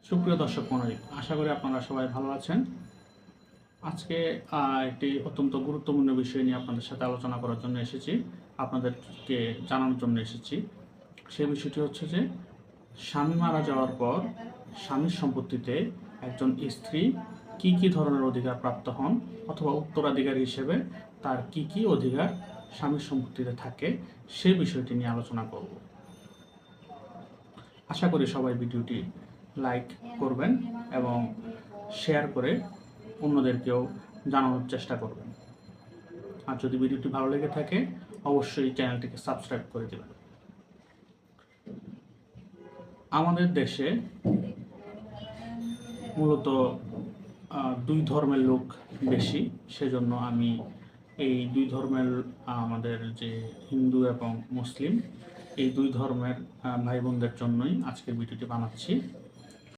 সুপ্রিয় দর্শক মণ্ডলী, আশা করি আপনারা সবাই ভালো আছেন। আজকে একটি অত্যন্ত গুরুত্বপূর্ণ বিষয় নিয়ে আপনাদের সাথে আলোচনা করার জন্য এসেছি, আপনাদেরকে জানানোর জন্য এসেছি। সেই বিষয়টি হচ্ছে যে স্বামী মারা যাওয়ার পর স্বামীর সম্পত্তিতে একজন স্ত্রী কি কি ধরনের অধিকার প্রাপ্ত হন, অথবা উত্তরাধিকারী হিসেবে তার কি কি অধিকার স্বামীর সম্পত্তিতে থাকে, সেই বিষয়টি নিয়ে আলোচনা করব। আশা করি সবাই ভিডিওটি লাইক করবেন এবং শেয়ার করে অন্যদেরকেও জানানোর চেষ্টা করবেন। আর যদি ভিডিওটি ভালো লেগে থাকে অবশ্যই চ্যানেলটিকে সাবস্ক্রাইব করে দেবেন। আমাদের দেশে মূলত দুই ধর্মের লোক বেশি, সেজন্য আমি এই দুই ধর্মের আমাদের যে হিন্দু এবং মুসলিম, এই দুই ধর্মের ভাই বোনদের জন্যই আজকের ভিডিওটি বানাচ্ছি।